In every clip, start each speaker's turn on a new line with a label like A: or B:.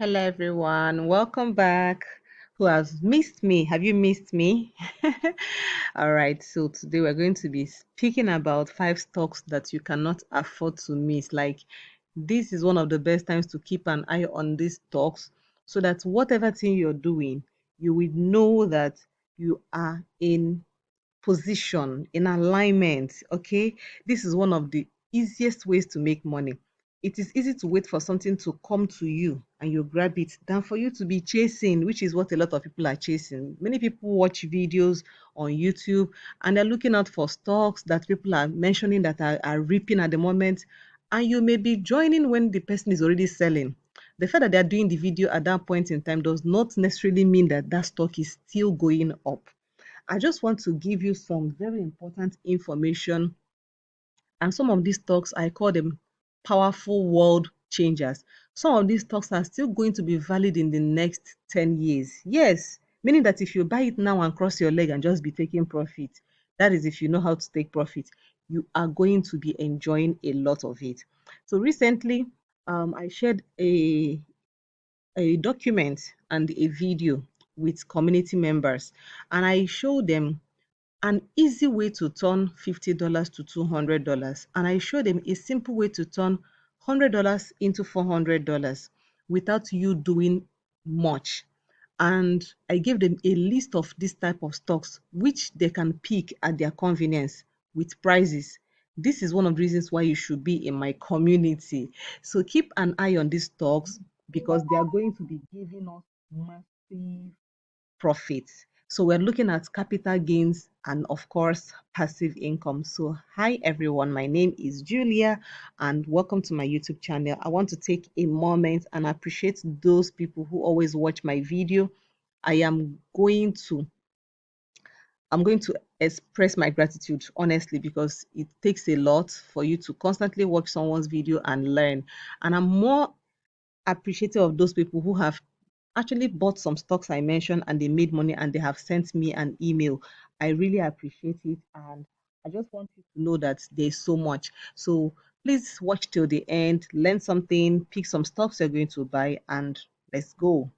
A: Hello, everyone. Welcome back. Who has missed me? Have you missed me? All right. So today we're going to be speaking about five stocks that you cannot afford to miss. Like this is one of the best times to keep an eye on these stocks so that whatever thing you're doing, you will know that you are in position, in alignment. Okay, this is one of the easiest ways to make money. It is easy to wait for something to come to you and you grab it than for you to be chasing, which is what a lot of people are chasing. Many people watch videos on YouTube and they're looking out for stocks that people are mentioning that are reaping at the moment, and you may be joining when the person is already selling. The fact that they're doing the video at that point in time does not necessarily mean that that stock is still going up. I just want to give you some very important information. And some of these stocks, I call them powerful world changers. Some of these stocks are still going to be valid in the next 10 years. Yes, meaning that if you buy it now and cross your leg and just be taking profit, that is if you know how to take profit, you are going to be enjoying a lot of it. So recently, I shared a document and a video with community members, and I showed them an easy way to turn $50 to $200. And I showed them a simple way to turn $100 into $400 without you doing much. And I gave them a list of this type of stocks which they can pick at their convenience with prices. This is one of the reasons why you should be in my community. So keep an eye on these stocks because they are going to be giving us massive profits. So we're looking at capital gains and of course passive income. So hi everyone, my name is Julia and welcome to my YouTube channel. I want to take a moment and appreciate those people who always watch my video. I am going to I'm going to express my gratitude honestly because it takes a lot for you to constantly watch someone's video and learn. And I'm more appreciative of those people who have actually bought some stocks I mentioned and they made money and they have sent me an email. I really appreciate it, and I just want you to know that there's so much. So please watch till the end, learn something, pick some stocks you're going to buy, and let's go.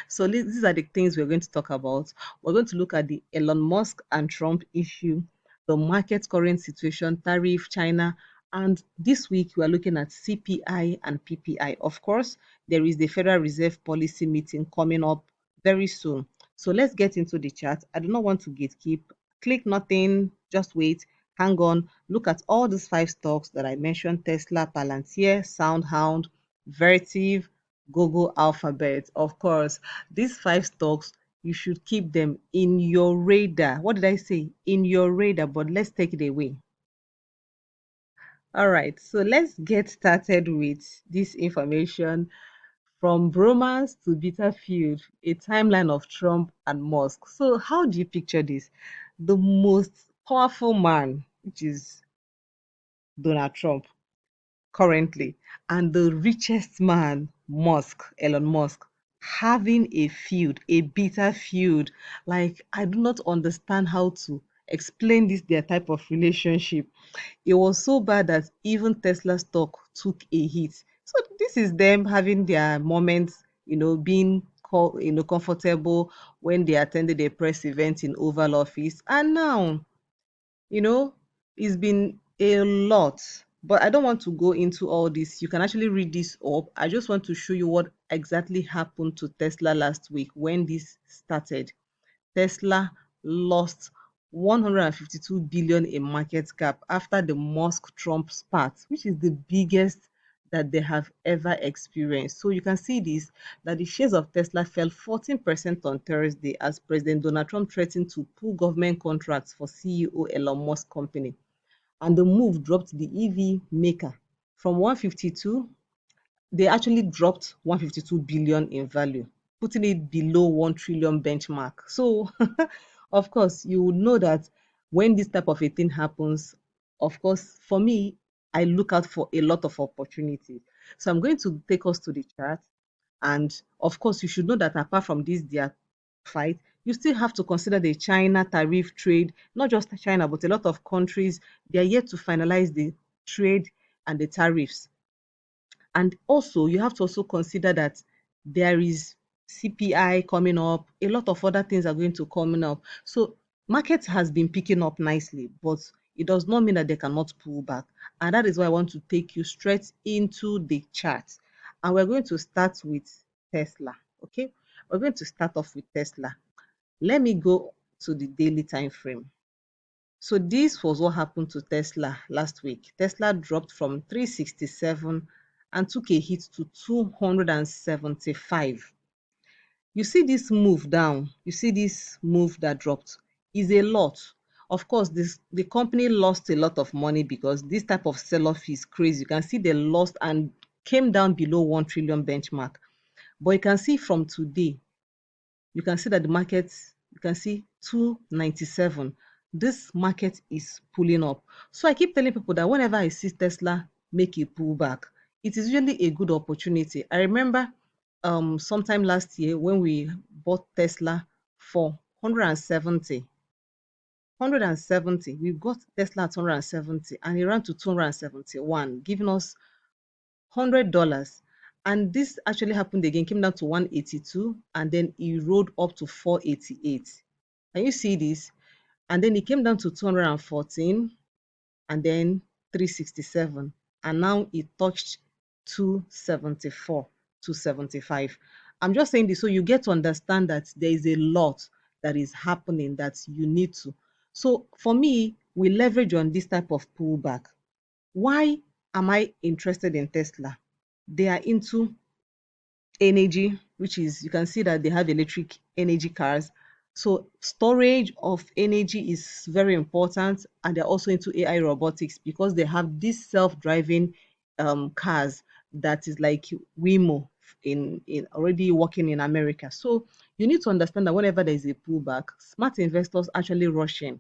A: So these are the things we're going to talk about. We're going to look at the Elon Musk and Trump issue, the market current situation, tariff, China, and this week we are looking at CPI and PPI. Of course, there is the Federal Reserve policy meeting coming up very soon. So let's get into the chart. I do not want to gatekeep. Click nothing, just wait, hang on, look at all these five stocks that I mentioned: Tesla, Palantir, SoundHound, Vertiv, Google, Alphabet. Of course, these five stocks, you should keep them in your radar. What did I say? In your radar, but let's take it away. All right, so let's get started with this information. From bromance to bitter feud, a timeline of Trump and Musk. So, how do you picture this? The most powerful man, which is Donald Trump currently, and the richest man, Musk, Elon Musk, having a feud, a bitter feud. Like, I do not understand how to explain this, their type of relationship. It was so bad that even Tesla stock took a hit. So this is them having their moments, being comfortable when they attended a press event in Oval Office. And now, you know, it's been a lot. But I don't want to go into all this. You can actually read this up. I just want to show you what exactly happened to Tesla last week when this started. Tesla lost 152 billion in market cap after the Musk Trump spat, which is the biggest that they have ever experienced. So you can see this, that the shares of Tesla fell 14% on Thursday as President Donald Trump threatened to pull government contracts for CEO Elon Musk company. And the move dropped the EV maker from 152, they actually dropped 152 billion in value, putting it below 1 trillion benchmark. So, of course, you would know that when this type of a thing happens, of course, for me, I look out for a lot of opportunities. So I'm going to take us to the chart. And of course, you should know that apart from this, their fight, you still have to consider the China tariff trade, not just China, but a lot of countries, they are yet to finalize the trade and the tariffs. And also, you have to also consider that There is CPI coming up. A lot of other things are going to coming up. So market has been picking up nicely, but it does not mean that they cannot pull back. And that is why I want to take you straight into the chart. And we're going to start with Tesla. Okay, we're going to start off with Tesla. Let me go to the daily time frame. So this was what happened to Tesla last week. Tesla dropped from 367 and took a hit to 275. You see this move down, you see this move that dropped is a lot. Of course, the company lost a lot of money because this type of sell-off is crazy. You can see they lost and came down below 1 trillion benchmark. But you can see from today, you can see that the market, you can see 297. This market is pulling up. So I keep telling people that whenever I see Tesla make a pullback, it is usually a good opportunity. I remember sometime last year when we bought Tesla for 170. 170. We got Tesla at 170 and it ran to 271, giving us $100. And this actually happened again, came down to 182, and then it rode up to 488. Can you see this? And then it came down to 214, and then 367. And now it touched 274, 275. I'm just saying this so you get to understand that there is a lot that is happening that you need to. So for me, we leverage on this type of pullback. Why am I interested in Tesla? They are into energy, which is, you can see that they have electric energy cars. So storage of energy is very important, and they're also into AI robotics because they have these self-driving cars that is like Waymo in already working in America. So you need to understand that whenever there is a pullback, smart investors actually rush in.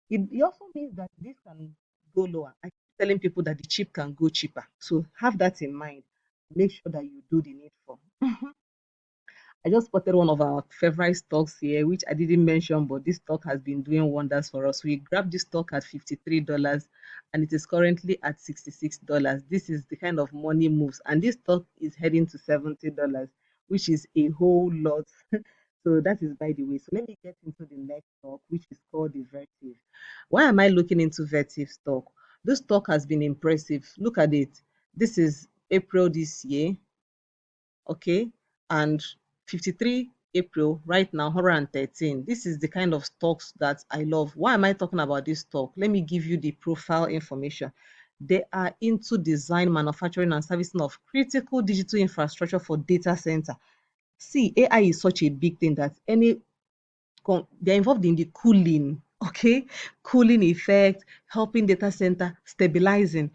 A: It also means that this can go lower. I keep telling people that the cheap can go cheaper. So have that in mind. Make sure that you do the needful. I just spotted one of our favorite stocks here, which I didn't mention, but this stock has been doing wonders for us. We grabbed this stock at $53 and it is currently at $66. This is the kind of money moves, and this stock is heading to $70, which is a whole lot. So that is by the way. So let me get into the next stock, which is called the Vertiv. Why am I looking into Vertiv stock? This stock has been impressive. Look at it. This is April this year, okay, and 53 April right now 113. This is the kind of stocks that I love. Why am I talking about this stock? Let me give you the profile information. They are into design, manufacturing, and servicing of critical digital infrastructure for data center. See, AI is such a big thing that they're involved in the cooling, okay, cooling effect, helping data center stabilizing.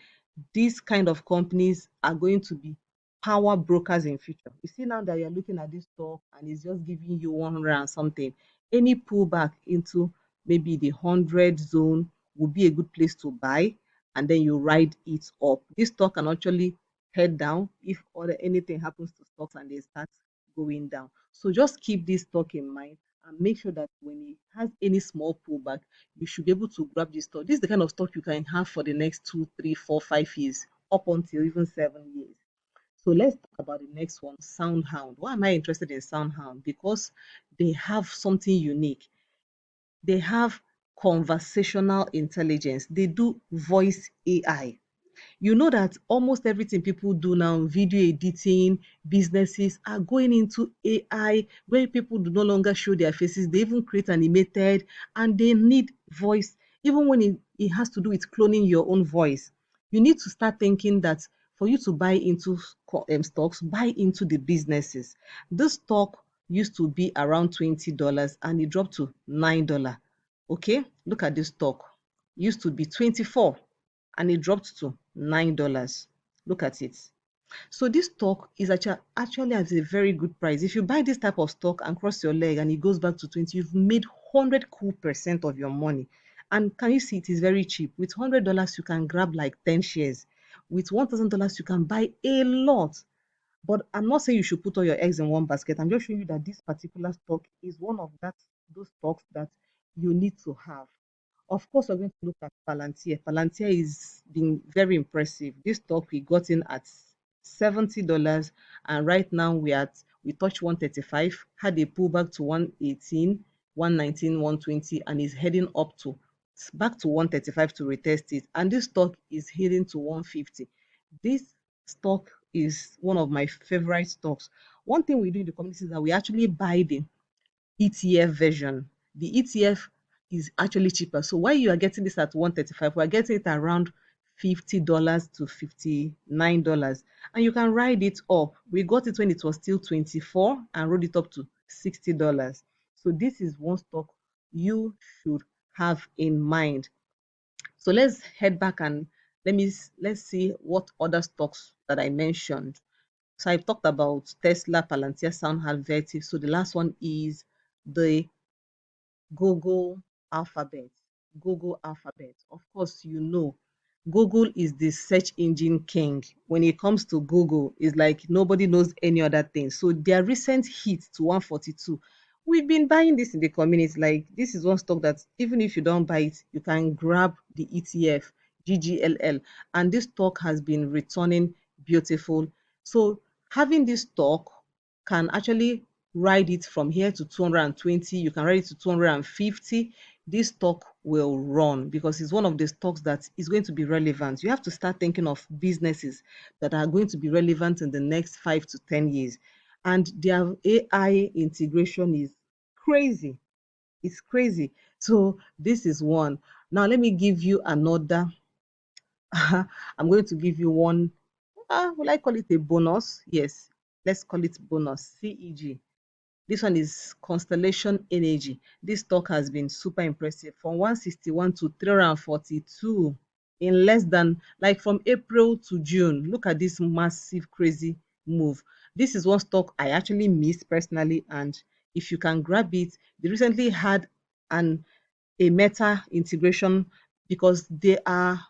A: These kind of companies are going to be power brokers in future. You see now that you're looking at this stock and it's just giving you 100 and something. Any pullback into maybe the 100 zone would be a good place to buy, and then you ride it up. This stock can actually head down if anything happens to stocks and they start going down. So just keep this stock in mind and make sure that when it has any small pullback, you should be able to grab this stock. This is the kind of stock you can have for the next 2, 3, 4, 5 years, up until even 7 years. So let's talk about the next one, SoundHound. Why am I interested in SoundHound? Because they have something unique. They have conversational intelligence. They do voice AI. You know that almost everything people do now, video editing, businesses are going into AI where people do no longer show their faces. They even create animated and they need voice, even when it has to do with cloning your own voice. You need to start thinking that for you to buy into stocks, buy into the businesses. This stock used to be around $20 and it dropped to $9. Okay, look at this stock. Used to be 24 and it dropped to $9. Look at it. So this stock is actually at a very good price. If you buy this type of stock and cross your leg and it goes back to 20, you've made 100 cool percent of your money. And can you see it is very cheap? With $100, you can grab like 10 shares. With $1,000, you can buy a lot. But I'm not saying you should put all your eggs in one basket. I'm just showing you that this particular stock is one of those stocks that you need to have. Of course, we're going to look at Palantir. Palantir is being very impressive. This stock we got in at $70, and right now we touched 135, had a pullback to 118, 119, 120, and is heading up to back to 135 to retest it. And this stock is heading to 150. This stock is one of my favorite stocks. One thing we do in the community is that we actually buy the ETF version. The ETF is actually cheaper. So while you are getting this at 135, we're getting it around $50 to $59. And you can ride it up. We got it when it was still 24 and rode it up to $60. So this is one stock you should have in mind. So let's head back and let's see what other stocks that I mentioned. So I've talked about Tesla, Palantir, Sound, Helvetic. So the last one is the Google Alphabet. Google Alphabet. Of course, you know, Google is the search engine king. When it comes to Google, it's like nobody knows any other thing. So their recent hit to 142, we've been buying this in the community. Like this is one stock that even if you don't buy it, you can grab the ETF, GGLL, and this stock has been returning beautiful. So having this stock can actually ride it from here to 220. You can ride it to 250. This stock will run because it's one of the stocks that is going to be relevant. You have to start thinking of businesses that are going to be relevant in the next 5 to 10 years. And their AI integration is crazy. It's crazy. So this is one. Now let me give you another. I'm going to give you one. Will I call it a bonus? Yes, let's call it bonus. CEG. This one is Constellation Energy. This stock has been super impressive from 161 to 342 in less than like from April to June. Look at this massive, crazy move. This is one stock I actually missed personally, and if you can grab it, they recently had an a meta integration because they are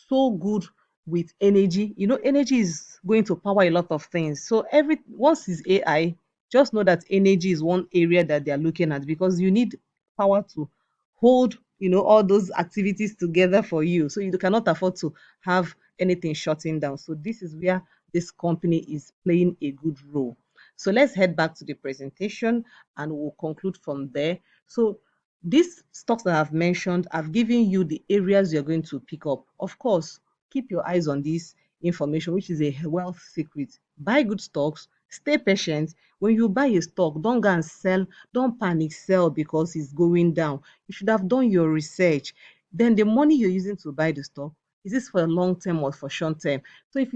A: so good with energy. You know, energy is going to power a lot of things. So every once is AI, just know that energy is one area that they are looking at because you need power to hold, all those activities together for you. So you cannot afford to have anything shutting down. So this is where this company is playing a good role. So let's head back to the presentation and we'll conclude from there. So these stocks that I've mentioned, I've given you the areas you're going to pick up. Of course, keep your eyes on this information, which is a wealth secret. Buy good stocks, stay patient. When you buy a stock, don't go and sell, don't panic sell because it's going down. You should have done your research. Then the money you're using to buy the stock, is this for a long term or for short term? So if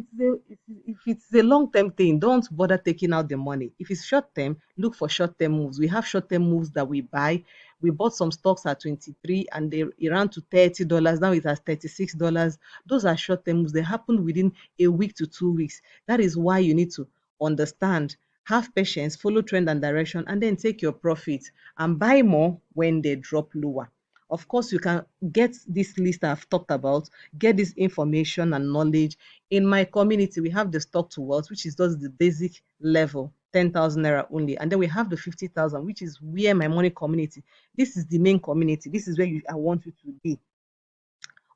A: it's a long term thing, don't bother taking out the money. If it's short term, look for short term moves. We have short term moves that we buy. We bought some stocks at 23 and they ran to $30. Now it has $36. Those are short term moves. They happen within a week to 2 weeks. That is why you need to understand, have patience, follow trend and direction, and then take your profit and buy more when they drop lower. Of course, you can get this list I've talked about, get this information and knowledge. In my community, we have the stock to wealth, which is just the basic level, 10,000 naira only. And then we have the 50,000, which is where my money community. This is the main community. This is where I want you to be.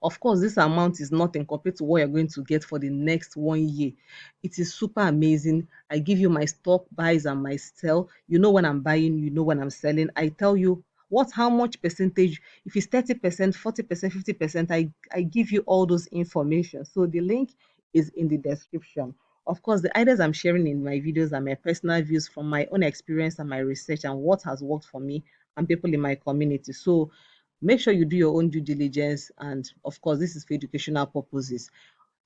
A: Of course, this amount is nothing compared to what you're going to get for the next 1 year. It is super amazing. I give you my stock buys and my sell. You know when I'm buying, you know when I'm selling. I tell you how much percentage, if it's 30%, 40%, 50%, I give you all those information. So the link is in the description. Of course, the ideas I'm sharing in my videos are my personal views from my own experience and my research and what has worked for me and people in my community. So make sure you do your own due diligence, and of course this is for educational purposes.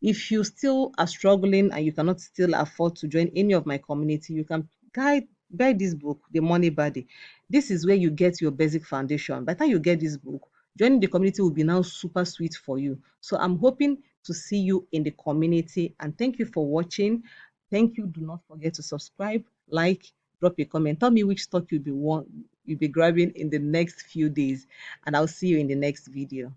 A: If you still are struggling and you cannot still afford to join any of my community, you can buy this book, The Money Body. This is where you get your basic foundation. By the time you get this book, joining the community will be now super sweet for you. So I'm hoping to see you in the community, and thank you for watching. Thank you. Do not forget to subscribe, like, drop a comment. Tell me which stock you'll be grabbing in the next few days, and I'll see you in the next video.